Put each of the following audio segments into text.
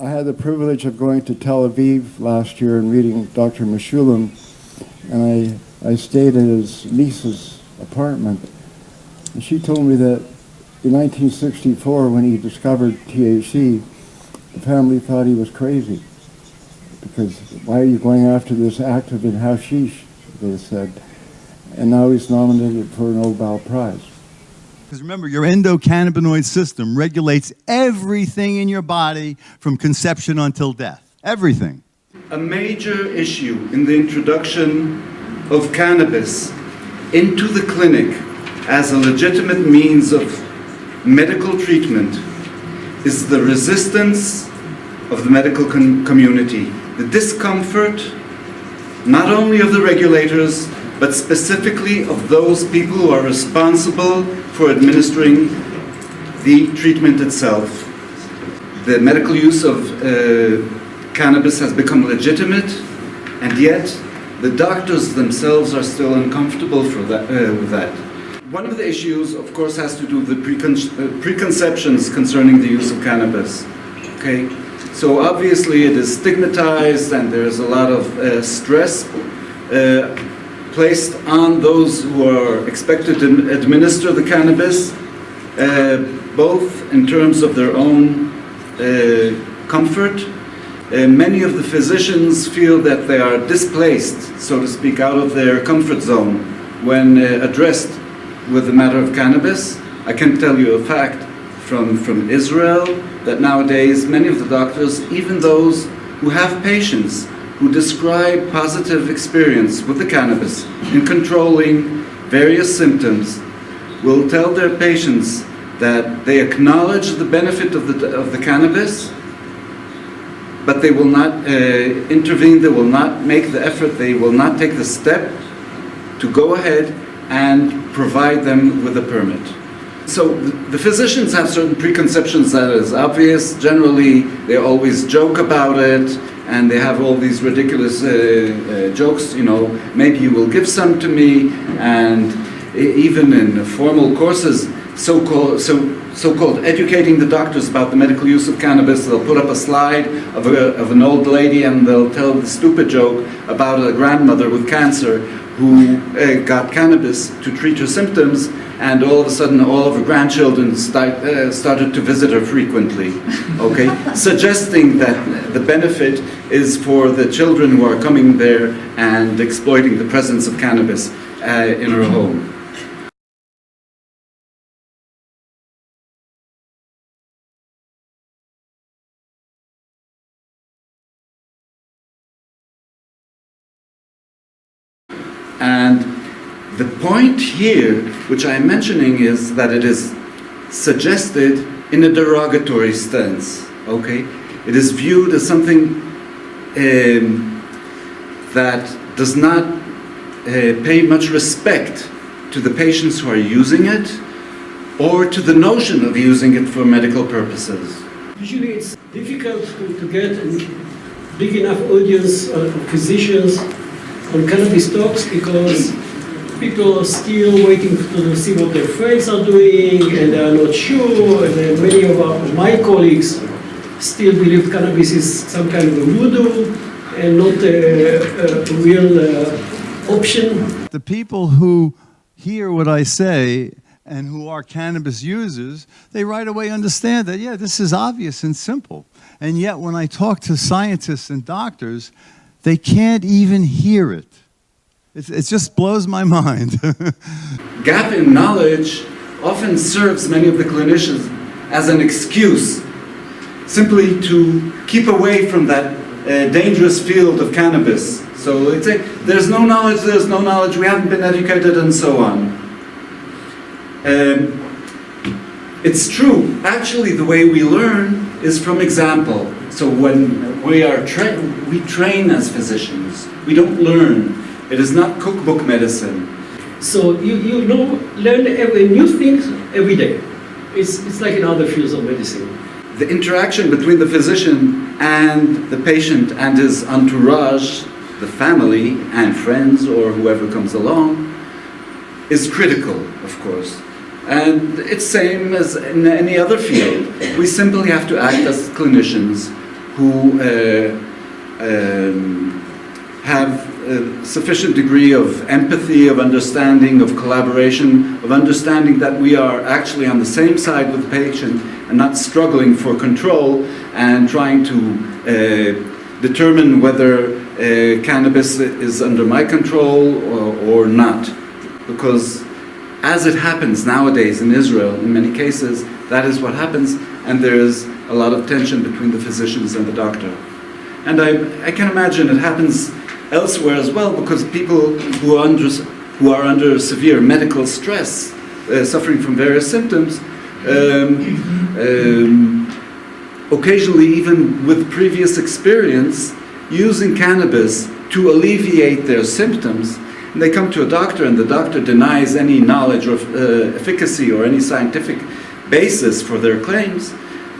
I had the privilege of going to Tel Aviv last year and meeting Dr. Meshulam, and I stayed at his niece's apartment. And she told me that in 1964, when he discovered THC, the family thought he was crazy. Because why are you going after this active in hashish, they said. And now he's nominated for a Nobel Prize. Because remember, your endocannabinoid system regulates everything in your body from conception until death. Everything. A major issue in the introduction of cannabis into the clinic as a legitimate means of medical treatment is the resistance of the medical community, the discomfort not only of the regulators, but specifically of those people who are responsible for administering the treatment itself. The medical use of cannabis has become legitimate, and yet the doctors themselves are still uncomfortable with that. One of the issues, of course, has to do with the preconceptions concerning the use of cannabis. Okay, so obviously it is stigmatized, and there's a lot of stress placed on those who are expected to administer the cannabis, both in terms of their own comfort. Many of the physicians feel that they are displaced, so to speak, out of their comfort zone when addressed with the matter of cannabis. I can tell you a fact from Israel that nowadays many of the doctors, even those who have patients who describe positive experience with the cannabis in controlling various symptoms, will tell their patients that they acknowledge the benefit of the cannabis, but they will not intervene, they will not make the effort, they will not take the step to go ahead and provide them with a permit. So the physicians have certain preconceptions that is obvious. Generally, they always joke about it, and they have all these ridiculous jokes, you know, maybe you will give some to me, and even in formal courses, so-called educating the doctors about the medical use of cannabis, they'll put up a slide of an old lady, and they'll tell the stupid joke about a grandmother with cancer who got cannabis to treat her symptoms, and all of a sudden all of her grandchildren started to visit her frequently, okay? Suggesting that the benefit is for the children who are coming there and exploiting the presence of cannabis in her home. And the point here, which I am mentioning, is that it is suggested in a derogatory sense, okay? It is viewed as something that does not pay much respect to the patients who are using it, or to the notion of using it for medical purposes. Usually it's difficult to get a big enough audience of physicians on cannabis talks, because people are still waiting to see what their friends are doing, and they are not sure, and many of my colleagues still believe cannabis is some kind of a voodoo and not a real option. The people who hear what I say and who are cannabis users, they right away understand that, yeah, this is obvious and simple. And yet when I talk to scientists and doctors, they can't even hear it. It just blows my mind. Gap in knowledge often serves many of the clinicians as an excuse simply to keep away from that dangerous field of cannabis. So they say, there's no knowledge, we haven't been educated, and so on. It's true. Actually, the way we learn is from example. So when we are we train as physicians. We don't learn. It is not cookbook medicine. So you learn new things every day. It's like in other fields of medicine. The interaction between the physician and the patient and his entourage, the family and friends or whoever comes along, is critical, of course. And it's same as in any other field. We simply have to act as clinicians who have a sufficient degree of empathy, of understanding, of collaboration, of understanding that we are actually on the same side with the patient and not struggling for control and trying to determine whether cannabis is under my control or not. Because as it happens nowadays in Israel, in many cases, that is what happens, and there is a lot of tension between the physicians and the doctor. And I can imagine it happens elsewhere as well, because people who are under severe medical stress, suffering from various symptoms, occasionally even with previous experience, using cannabis to alleviate their symptoms, and they come to a doctor and the doctor denies any knowledge of efficacy or any scientific basis for their claims.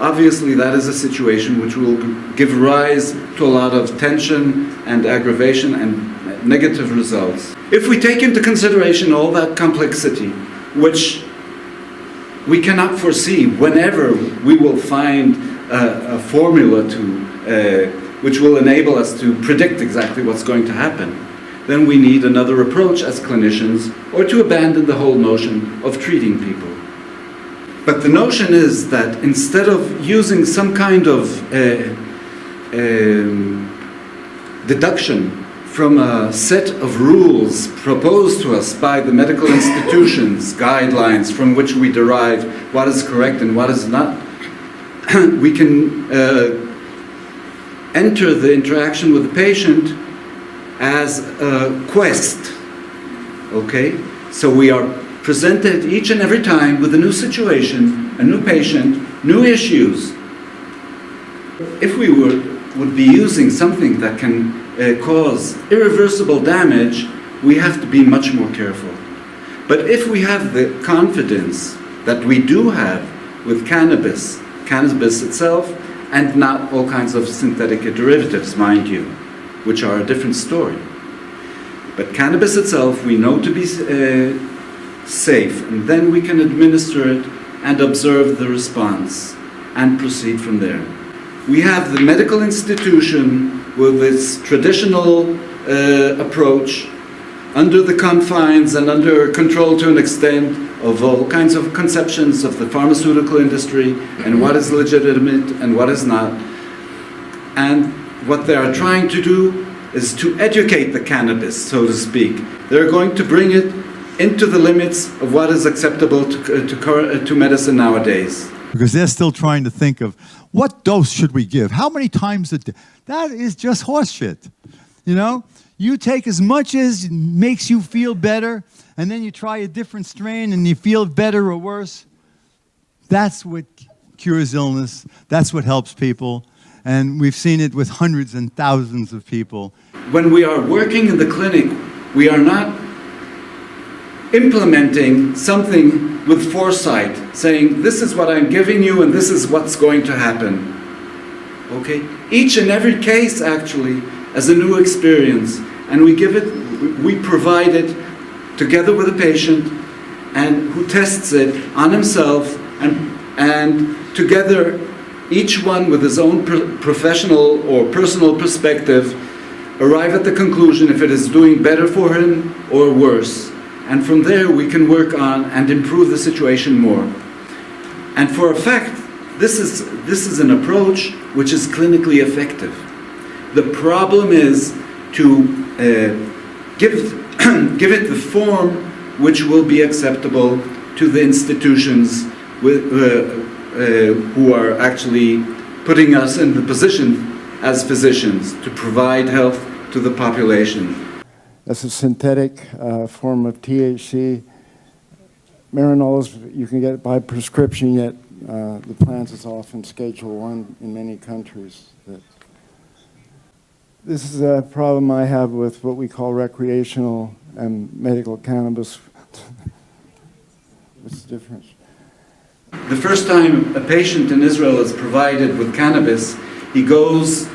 Obviously that is a situation which will give rise to a lot of tension and aggravation and negative results. If we take into consideration all that complexity, which we cannot foresee whenever we will find a formula which will enable us to predict exactly what's going to happen, then we need another approach as clinicians, or to abandon the whole notion of treating people. But the notion is that instead of using some kind of deduction from a set of rules proposed to us by the medical institutions, guidelines from which we derive what is correct and what is not, we can enter the interaction with the patient as a quest, okay? So we are presented each and every time with a new situation, a new patient, new issues. If we would be using something that can cause irreversible damage, we have to be much more careful. But if we have the confidence that we do have with cannabis itself, and not all kinds of synthetic derivatives, mind you, which are a different story. But cannabis itself we know to be safe, and then we can administer it and observe the response and proceed from there. We have the medical institution with its traditional approach, under the confines and under control to an extent of all kinds of conceptions of the pharmaceutical industry and what is legitimate and what is not. And what they are trying to do is to educate the cannabis, so to speak. They're going to bring it into the limits of what is acceptable to medicine nowadays. Because they're still trying to think of, what dose should we give? How many times a day? That is just horseshit. You know, you take as much as makes you feel better, and then you try a different strain and you feel better or worse. That's what cures illness. That's what helps people. And we've seen it with hundreds and thousands of people. When we are working in the clinic, we are not implementing something with foresight, saying, this is what I'm giving you and this is what's going to happen. Okay? Each and every case actually as a new experience, and we provide it together with a patient and who tests it on himself, and together each one with his own professional or personal perspective arrive at the conclusion if it is doing better for him or worse. And from there we can work on and improve the situation more. And for a fact, this is an approach which is clinically effective. The problem is to give it the form which will be acceptable to the institutions who are actually putting us in the position as physicians to provide health to the population. That's a synthetic form of THC. Marinol you can get by prescription, yet the plant is often Schedule 1 in many countries. This is a problem I have with what we call recreational and medical cannabis. What's the difference? The first time a patient in Israel is provided with cannabis, he goes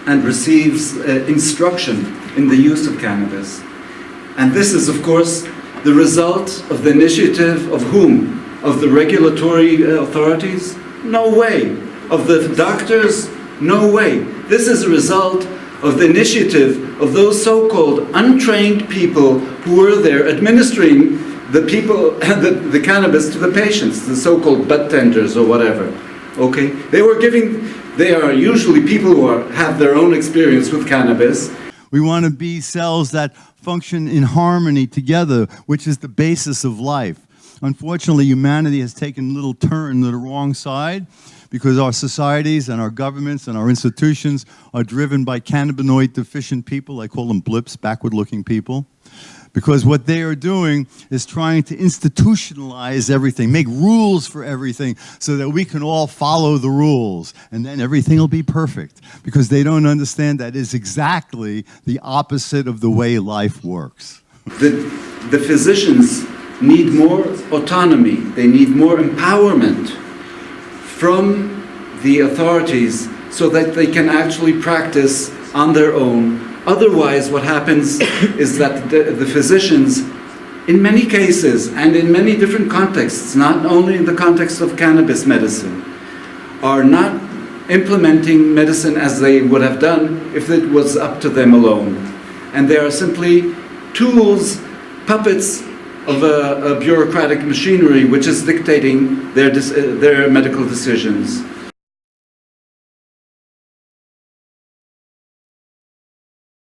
and receives instruction in the use of cannabis. And this is, of course, the result of the initiative of whom? Of the regulatory authorities? No way. Of the doctors No way. This is a result of the initiative of those so-called untrained people who were there administering the cannabis to the patients, the so-called bud tenders or whatever. Okay? They are usually people who have their own experience with cannabis. We want to be cells that function in harmony together, which is the basis of life. Unfortunately, humanity has taken a little turn to the wrong side because our societies and our governments and our institutions are driven by cannabinoid deficient people. I call them blips, backward-looking people. Because what they are doing is trying to institutionalize everything, make rules for everything so that we can all follow the rules. And then everything will be perfect. Because they don't understand that is exactly the opposite of the way life works. The physicians need more autonomy. They need more empowerment from the authorities so that they can actually practice on their own. Otherwise, what happens is that the physicians, in many cases and in many different contexts, not only in the context of cannabis medicine, are not implementing medicine as they would have done if it was up to them alone. And they are simply tools, puppets of a bureaucratic machinery which is dictating their medical decisions.